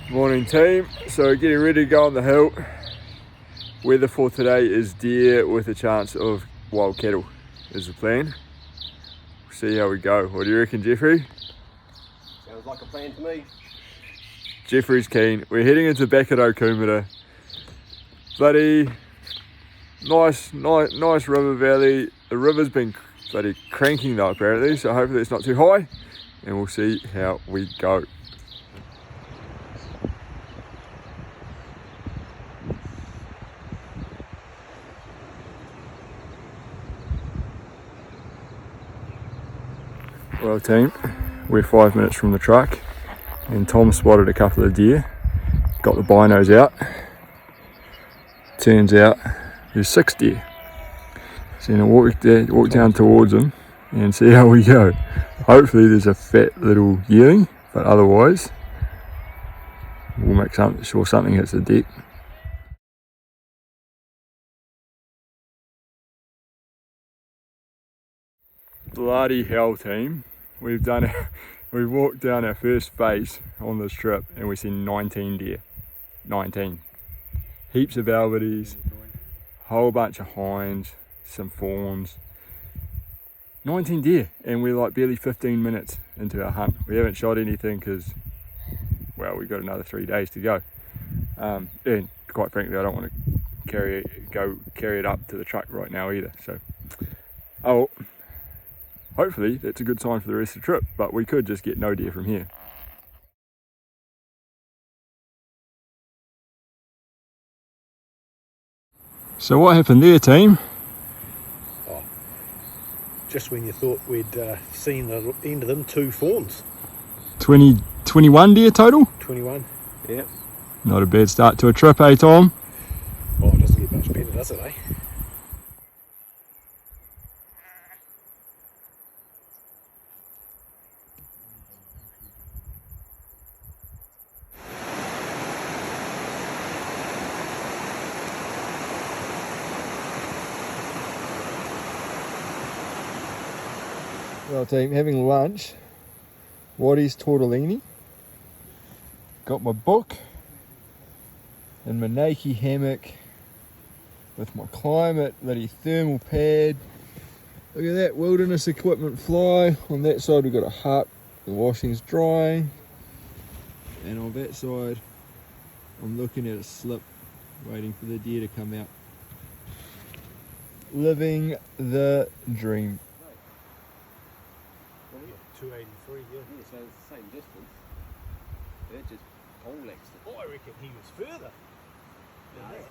Morning team, so getting ready to go on the hill. Weather for today is deer with a chance of wild cattle is the plan. We'll see how we go. What do you reckon, Jeffrey? Sounds like a plan to me. Jeffrey's keen. We're heading into back at Raukumara. Bloody nice river valley. The river's been bloody cranking though apparently, so hopefully it's not too high and we'll see how we go. Well team, we're 5 minutes from the truck and Tom spotted a couple of deer, got the binos out. Turns out there's 6 deer. So I'm gonna walk down towards them and see how we go. Hopefully there's a fat little yearling, but otherwise we'll make sure something hits the deck. Bloody hell team, we've walked down our first face on this trip and we've seen 19 deer. 19. Heaps of alberties, whole bunch of hinds, some fawns. 19 deer and we're like barely 15 minutes into our hunt. We haven't shot anything because, well, we've got another 3 days to go. And quite frankly, I don't want to carry it up to the truck right now either. So, hopefully that's a good sign for the rest of the trip, but we could just get no deer from here. So what happened there, team? Oh, just when you thought we'd seen the end of them, 2 fawns. 21 deer total? 21, yeah. Not a bad start to a trip, eh Tom? Oh, it doesn't get much better, does it, eh? Well team, having lunch, Waddy's tortellini, got my book and my Nike hammock with my climate bloody thermal pad. Look at that wilderness equipment fly. On that side we've got a hut, the washing's drying, and on that side I'm looking at a slip waiting for the deer to come out. Living the dream. 283, yeah. So it's the same distance. They're just poleaxed it. Oh, I reckon he was further than that.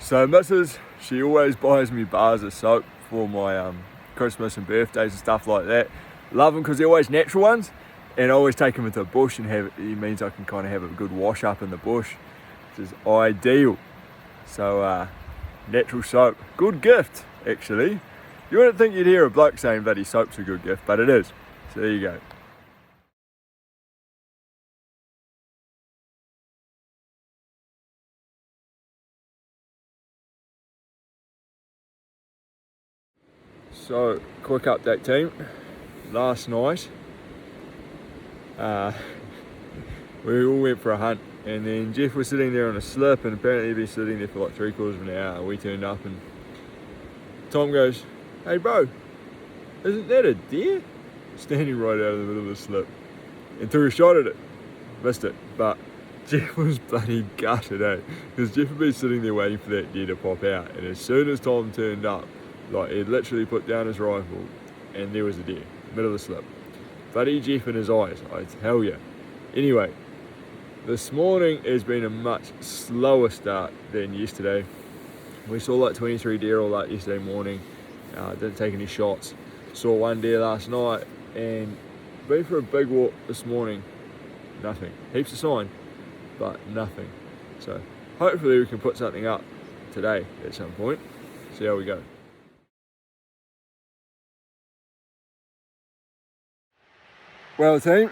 So Mrs, she always buys me bars of soap for my Christmas and birthdays and stuff like that. Love them because they're always natural ones, and I always take them into the bush and it means I can kind of have a good wash up in the bush, which is ideal. So natural soap, good gift actually. You wouldn't think you'd hear a bloke saying bloody soap's a good gift, but it is. So there you go. So, quick update team. Last night, we all went for a hunt and then Jeff was sitting there on a slip and apparently he'd been sitting there for like 3/4 of an hour. We turned up and Tom goes, "Hey bro, isn't that a deer?" Standing right out of the middle of the slip. And took a shot at it. Missed it. But Jeff was bloody gutted, eh? Because Jeff had been sitting there waiting for that deer to pop out. And as soon as Tom turned up, like he'd literally put down his rifle and there was a deer. Middle of the slip. Bloody Jeff in his eyes, I tell ya. Anyway, this morning has been a much slower start than yesterday. We saw like 23 deer all that yesterday morning. Didn't take any shots. Saw 1 deer last night and been for a big walk this morning. Nothing. Heaps of sign, but nothing. So hopefully we can put something up today at some point. See how we go. Well team,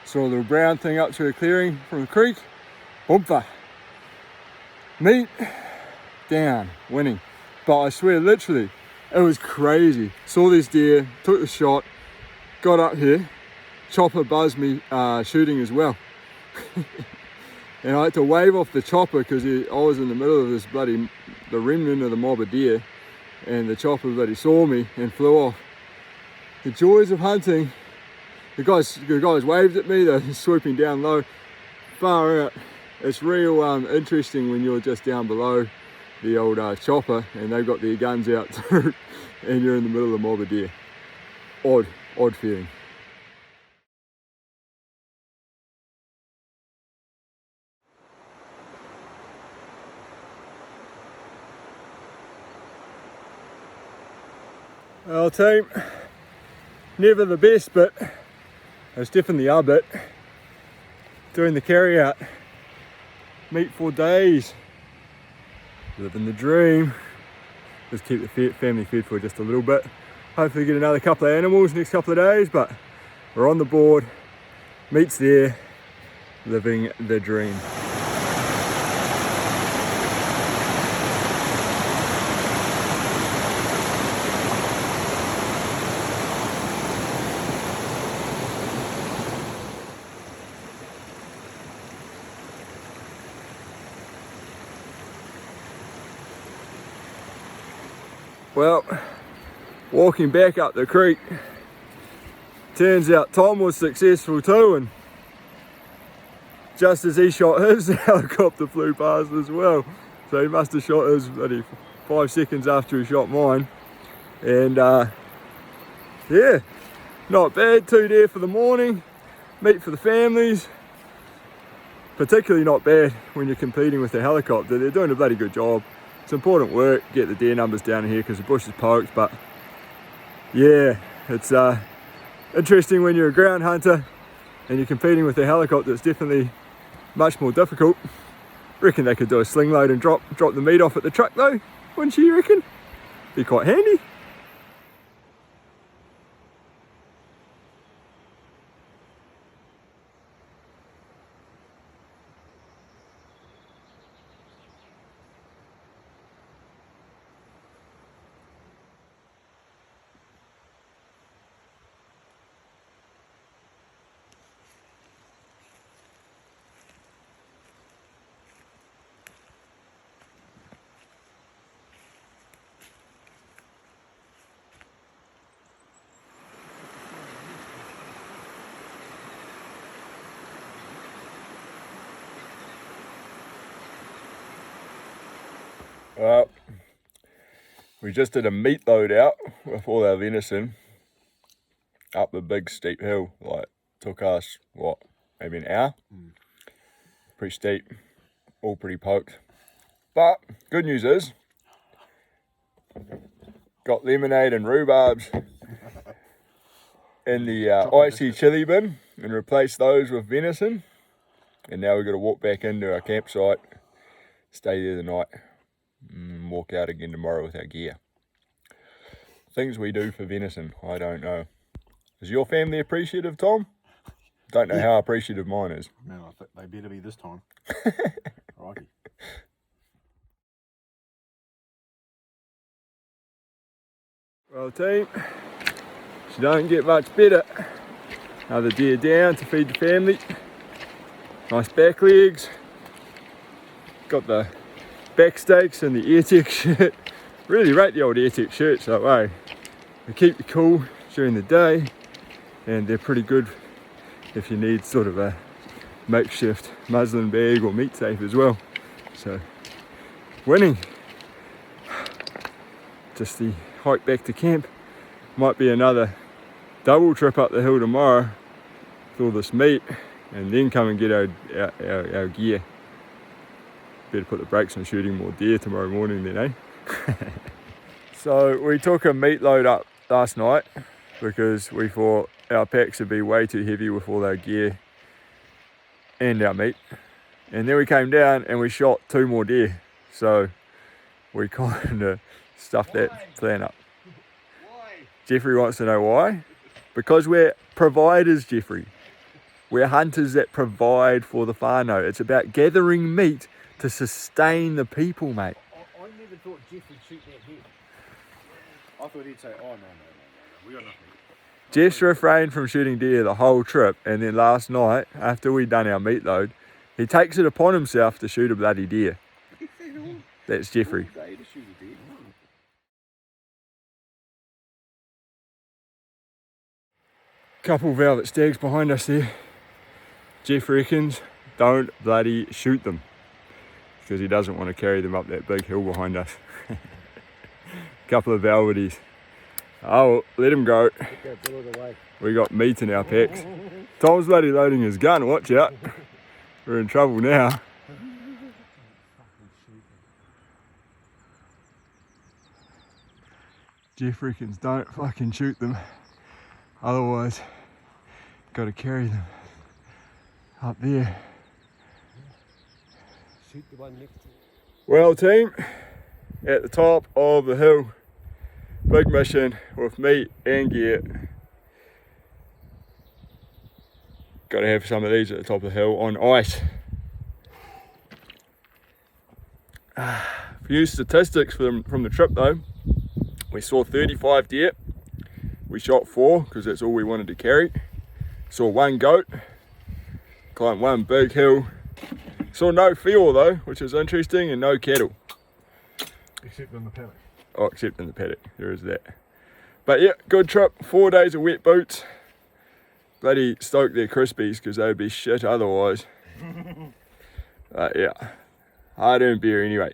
saw a little brown thing up to a clearing from the creek. Oompa. Meat down, winning. But I swear, literally, it was crazy. Saw this deer, took the shot, got up here, chopper buzzed me shooting as well. And I had to wave off the chopper because I was in the middle of this the remnant of the mob of deer, and the chopper saw me and flew off. The joys of hunting. The guys waved at me, they're swooping down low, far out. It's real interesting when you're just down below the old chopper and they've got their guns out too, and you're in the middle of the mob of deer. Odd feeling. Well, team, never the best, but it's definitely our bit. Doing the carry out, meat for days, living the dream. Just keep the family fed for just a little bit. Hopefully get another couple of animals next couple of days, but we're on the board, meat's there, living the dream. Well, walking back up the creek, turns out Tom was successful too, and just as he shot his, the helicopter flew past as well. So he must have shot his 5 seconds after he shot mine. And yeah, not bad. 2 deer for the morning, meat for the families. Particularly not bad when you're competing with the helicopter. They're doing a bloody good job. It's important work, get the deer numbers down here because the bush is poked, but yeah, it's interesting when you're a ground hunter and you're competing with a helicopter. It's definitely much more difficult. Reckon they could do a sling load and drop the meat off at the truck though, wouldn't you reckon? Be quite handy. Well, we just did a meat load out with all our venison up the big steep hill. Like, took us, what, maybe an hour? Pretty steep, all pretty poked. But good news is, got lemonade and rhubarbs in the icy chili bin and replaced those with venison. And now we've got to walk back into our campsite, stay there the night, and walk out again tomorrow with our gear. Things we do for venison, I don't know. Is your family appreciative, Tom? Don't know how appreciative mine is. Man, I think they better be this time. Righty. Well, team, she don't get much better. Another deer down to feed the family. Nice back legs. Got the back steaks and the AirTech shirt. Really rate the old AirTech shirts that way. They keep you cool during the day, and they're pretty good if you need sort of a makeshift muslin bag or meat safe as well. So, winning. Just the hike back to camp. Might be another double trip up the hill tomorrow with all this meat, and then come and get our gear. Better put the brakes on shooting more deer tomorrow morning then, eh? So we took a meat load up last night because we thought our packs would be way too heavy with all our gear and our meat. And then we came down and we shot 2 more deer. So we kind of stuffed that plan up. Why? Jeffrey wants to know why. Because we're providers, Jeffrey. We're hunters that provide for the whānau. It's about gathering meat to sustain the people, mate. I never thought Jeff would shoot that head. I thought he'd say, oh, no, we got enough meat. Jeff's refrained from shooting deer the whole trip, and then last night, after we'd done our meat load, he takes it upon himself to shoot a bloody deer. That's Jeffrey. Couple velvet stags behind us there. Jeff reckons don't bloody shoot them because he doesn't want to carry them up that big hill behind us. Couple of velveties. Oh, let him go. We got meat in our packs. Tom's bloody loading his gun, watch out. We're in trouble now. Jeff reckons don't fucking shoot them. Otherwise, got to carry them up there. Shoot the one next to it. Well, team, at the top of the hill, big mission with meat and gear. Got to have some of these at the top of the hill on ice. A few statistics from the trip though. We saw 35 deer. We shot 4 because that's all we wanted to carry. Saw 1 goat. Climbed 1 big hill. Saw no fuel though, which is interesting, and no cattle. Except in the paddock. Oh, except in the paddock, there is that. But yeah, good trip, 4 days of wet boots. Bloody stoked their crispies because they would be shit otherwise. Yeah, hard earned beer anyway.